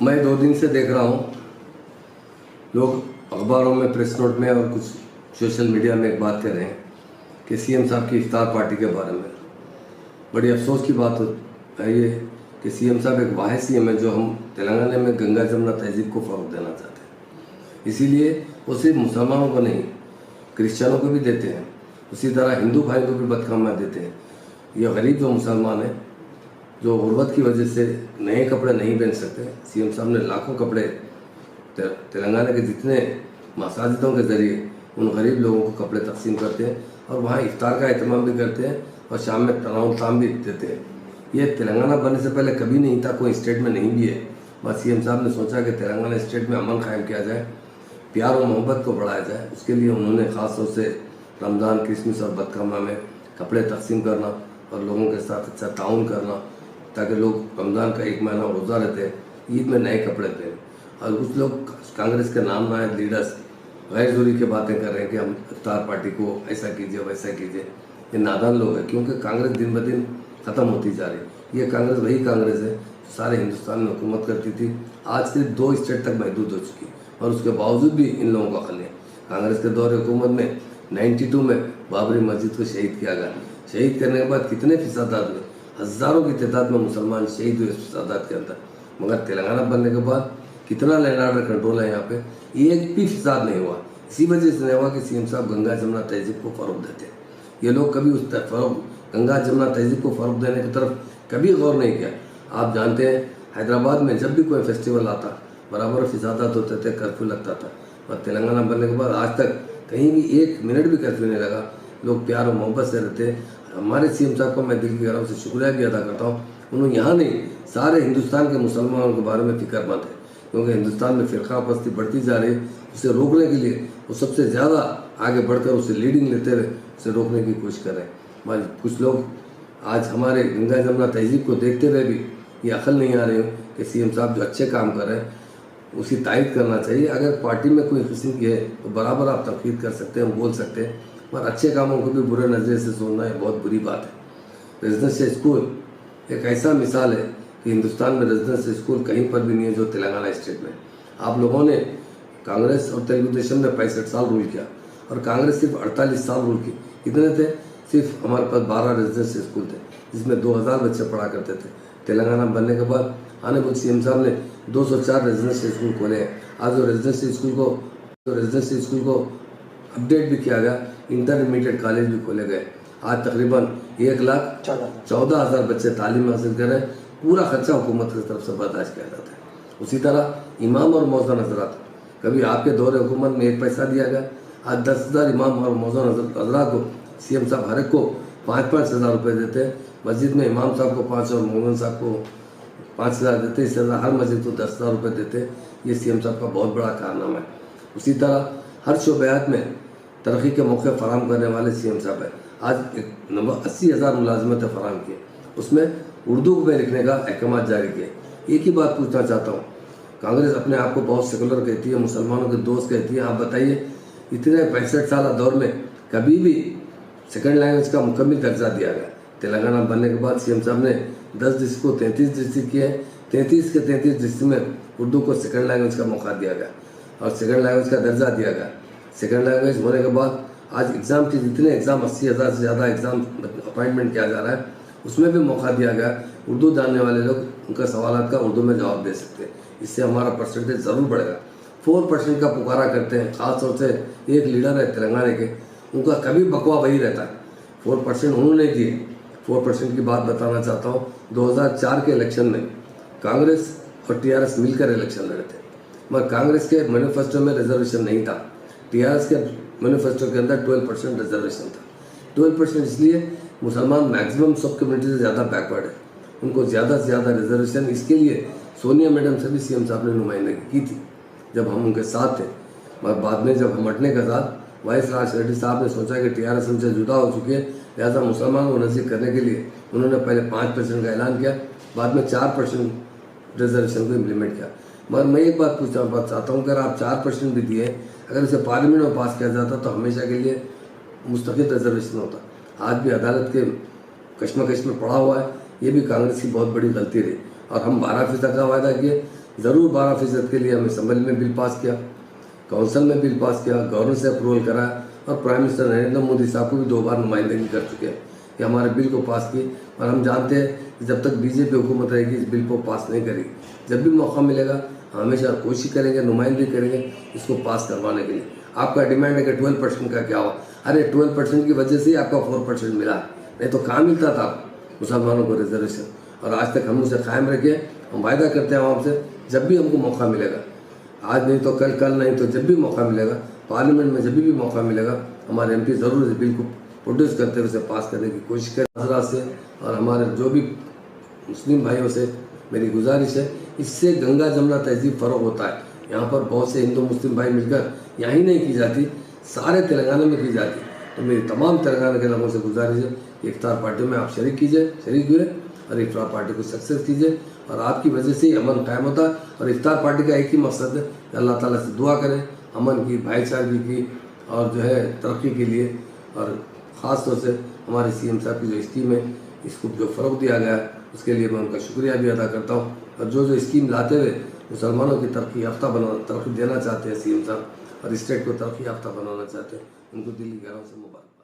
मैं 2 दिन से देख रहा हूँ लोग अखबारों में, प्रेस नोट में और कुछ सोशल मीडिया में एक बात कह रहे हैं कि सीएम साहब की इफ्तार पार्टी के बारे में। बड़ी अफसोस की बात है ये कि सीएम साहब एक वाहिद सीएम है जो हम तेलंगाना में गंगा जमुना तहजीब को फ़रोग़ देना चाहते हैं। इसीलिए वो सिर्फ मुसलमानों को नहीं, क्रिश्चियनों को भी देते हैं, उसी तरह हिंदू भाइयों को भी बदकामा देते हैं। ये गरीब जो मुसलमान हैं जो गुर्बत की वजह से नए कपड़े नहीं पहन सकते, सीएम साहब ने लाखों कपड़े तेलंगाना के जितने मसाजिदों के ज़रिए उन गरीब लोगों को कपड़े तकसीम करते हैं और वहाँ इफ्तार का एहतमाम भी करते हैं और शाम में तनाव ताम भी देते हैं। ये तेलंगाना बनने से पहले कभी नहीं था, कोई स्टेट में नहीं भी है। बस सीएम साहब ने सोचा कि तेलंगाना स्टेट में अमन कायम किया जाए, प्यार और मोहब्बत को बढ़ाया जाए। उसके लिए उन्होंने ख़ास तौर से रमज़ान, क्रिसमस और बदकामा में कपड़े तकसीम करना और लोगों के साथ अच्छा ताउन करना, ताकि लोग रमज़ान का 1 महीना रोज़ा रहते हैं, ईद में नए कपड़े पहने। और कुछ लोग कांग्रेस के नाम ना है लीडर्स गैर ज़रूरी की बातें कर रहे हैं कि हम इफ्तार पार्टी को ऐसा कीजिए वैसा कीजिए। ये नादान लोग हैं, क्योंकि कांग्रेस दिन ब दिन ख़त्म होती जा रही है। ये कांग्रेस वही कांग्रेस है सारे हिंदुस्तान में हुकूमत करती थी, आज सिर्फ 2 स्टेट तक महदूद हो चुकी और उसके बावजूद भी इन लोगों का खल है। कांग्रेस के दौर हुकूमत में 92 में बाबरी मस्जिद को शहीद किया गया। शहीद करने के बाद कितने फिसादात हुए, हज़ारों की तादाद में मुसलमान शहीद हुए इस फिसादात के अंदर। मगर तेलंगाना बनने के बाद कितना लैंड ऑर्डर कंट्रोल है यहाँ पे, एक भी फिसाद नहीं हुआ। इसी वजह से नहीं हुआ कि सीएम साहब गंगा जमुना तहजीब को फ़रोग़ देते हैं। ये लोग कभी उस गंगा जमुना तहजीब को फ़रोग़ देने की तरफ कभी गौर नहीं किया। आप जानते हैं हैदराबाद में जब भी कोई फेस्टिवल आता बराबर फिसादात होते थे, कर्फ्यू लगता था। और तेलंगाना बनने के बाद आज तक कहीं भी 1 मिनट भी कर्फ्यू नहीं लगा। लोग प्यार और मोहब्बत से रहते हैं। हमारे सीएम साहब को मैं दिल की गहराई से शुक्रिया भी अदा करता हूँ। उन्होंने यहाँ नहीं, सारे हिंदुस्तान के मुसलमानों के बारे में फिक्रमंद है, क्योंकि हिंदुस्तान में फ़िरका परस्ती बढ़ती जा रही है। उसे रोकने के लिए वो सबसे ज़्यादा आगे बढ़कर उसे लीडिंग लेते हुए उसे रोकने की कोशिश कर रहे हैं। कुछ लोग आज हमारे गंगा जमुना तहजीब को देखते हुए भी ये अकल नहीं आ रही हो कि सीएम साहब जो अच्छे काम कर रहे हैं उसकी तारीफ करना चाहिए। अगर पार्टी में कोई किस्म की है तो बराबर आप तनकीद कर सकते हैं, बोल सकते हैं, पर अच्छे कामों को भी बुरे नज़रिए से सुनना ये बहुत बुरी बात है। रेजिडेंशियल स्कूल एक ऐसा मिसाल है कि हिंदुस्तान में रेजिडेंशियल स्कूल कहीं पर भी नहीं है जो तेलंगाना स्टेट में। आप लोगों ने कांग्रेस और तेलुगु देशम ने 65 साल रूल किया और कांग्रेस सिर्फ 48 साल रूल की। कितने थे? सिर्फ हमारे पास 12 रेजिडेंशियल स्कूल थे जिसमें 2000 बच्चे पढ़ा करते थे। तेलंगाना बनने के बाद आने वाले सीएम साहब ने 204 रेजिडेंशियल स्कूल खोले हैं। आज रेजिडेंशियल स्कूल को अपडेट भी किया गया, इंटरमीडिएट कॉलेज भी खोले गए। आज तकरीबन 1,14,000 बच्चे तालीम हासिल कर रहे हैं। पूरा खर्चा हुकूमत की तरफ से बर्दाश्त किया जाता है। उसी तरह इमाम और मौज़न हज़रात, कभी आपके दौरे हुकूमत में 1 पैसा दिया गया? आज 10,000 इमाम और मौज़न हज़रात को सीएम साहब हर एक को 5-5 हज़ार रुपये देते हैं। मस्जिद में इमाम साहब को 5 और मौज़न साहब को 5,000 देते हैं। इससे ज़्यादा हर मस्जिद को 10,000 रुपये देते हैं। ये सीएम साहब का बहुत बड़ा कारनामा है। उसी तरह हर शोबयात में तरक्की के मौके फराहम करने वाले सीएम साहब है। आज 80,000 मुलाजमतें फराहम की, उसमें उर्दू में लिखने का अहकाम जारी किए। एक ही बात पूछना चाहता हूँ, कांग्रेस अपने आप को बहुत सेकुलर कहती है, मुसलमानों के दोस्त कहती है। आप बताइए, इतने 65 साल दौर में कभी भी सेकंड लैंग्वेज का मुकम्मल दर्जा दिया गया? तेलंगाना बनने के बाद सीएम साहब ने 10 डिस्ट्रिक्ट को 33 डिस्ट्रिक्ट किए। 33 के 33 डिस्ट्रिक्ट में उर्दू को सेकंड लैंग्वेज का मौका दिया गया और सेकंड लैंग्वेज का दर्जा दिया गया। सेकंड लैंग्वेज होने के बाद आज एग्ज़ाम के जितने एग्ज़ाम 80,000 से ज़्यादा एग्ज़ाम अपॉइंटमेंट किया जा रहा है, उसमें भी मौका दिया गया। उर्दू जानने वाले लोग उनका सवाल का उर्दू में जवाब दे सकते हैं। इससे हमारा परसेंटेज ज़रूर बढ़ेगा। 4% का पुकारा करते हैं, ख़ास तौर से एक लीडर है तेलंगाना के, उनका कभी बकवा वही रहता है। 4% उन्होंने दिए। 4% की बात बताना चाहता हूँ, 2004 के इलेक्शन में कांग्रेस और टीआरएस मिलकर इलेक्शन लड़े थे, मगर कांग्रेस के मैनिफेस्टो में रिजर्वेशन नहीं था। टीआरएस के मैनिफेस्टो के अंदर 12% रिजर्वेशन था। 12% इसलिए मुसलमान मैक्सिमम सब कम्युनिटी से ज़्यादा बैकवर्ड है, उनको ज़्यादा से ज़्यादा रिजर्वेशन। इसके लिए सोनिया मैडम से भी सीएम साहब ने नुमाइंदगी की थी जब हम उनके साथ थे। मगर बाद में जब हम हटने के साथ वाई राज रेड्डी साहब ने सोचा कि टीआरएस हमसे जुदा हो चुकी है, लिहाजा मुसलमानों को नज़दीक करने के लिए उन्होंने पहले 5% का ऐलान किया, बाद में 4% रिजर्वेशन को इम्प्लीमेंट किया। मगर मैं एक बात पूछना चाहता हूँ, अगर आप 4% भी दिए, अगर इसे पार्लियामेंट में पास किया जाता तो हमेशा के लिए मुस्तकिल रिजर्वेशन होता। आज भी अदालत के कश्मकश में पड़ा हुआ है। ये भी कांग्रेस की बहुत बड़ी गलती रही और हम 12% का वायदा किए, ज़रूर 12% के लिए हमने असेंबली में बिल पास किया, काउंसिल में बिल पास किया, गवर्नर से अप्रूवल कराया और प्राइम मिनिस्टर नरेंद्र मोदी साहब को भी 2 बार नुमाइंदगी कर चुके हैं कि हमारे बिल को पास किए। और हम जानते हैं कि जब तक बीजेपी हुकूमत रहेगी इस बिल को पास नहीं करेगी। जब भी मौका मिलेगा हमेशा कोशिश करेंगे, नुमाइंदगी करेंगे इसको पास करवाने के लिए। आपका डिमांड है कि 12% का क्या हुआ? अरे 12% की वजह से ही आपका 4% मिला, नहीं तो कहाँ मिलता था मुसलमानों को रिजर्वेशन। और आज तक हम उसे कायम रखे। हम वायदा करते हैं आवाम से, जब भी हमको मौका मिलेगा, आज नहीं तो कल, कल नहीं तो जब भी मौका मिलेगा, पार्लियामेंट में जब भी मौका मिलेगा, हमारे एमपी ज़रूर इस बिल को प्रोड्यूस करते हुए उसे पास करने की कोशिश करें हजरात से। और हमारे जो भी मुस्लिम भाइयों से मेरी गुजारिश है, इससे गंगा जमुना तहजीब फ़रोग होता है। यहाँ पर बहुत से हिंदू मुस्लिम भाई मिलकर यहाँ ही नहीं की जाती, सारे तेलंगाना में की जाती। तो मेरी तमाम तेलंगाना के लोगों से गुजारिश है कि इफ्तार पार्टी में आप शरीक हुए और इफ्तार पार्टी को सक्सेस कीजिए। और आपकी वजह से ही अमन कायम होता है। और इफ्तार पार्टी का एक ही मकसद है कि अल्लाह ताला से दुआ करें अमन की, भाईचारगी की और जो है तरक्की के लिए। और ख़ास तौर से हमारे सीएम साहब की जो स्कीम है, इसको जो फ़रोग दिया गया है उसके लिए मैं उनका शुक्रिया भी अदा करता हूँ। और जो स्कीम लाते हुए मुसलमानों की तरक्की देना चाहते हैं सीएम साहब और स्टेट को तरक्की याफ्ता बनाना चाहते हैं, उनको दिल्ली गैरों से मुबारक।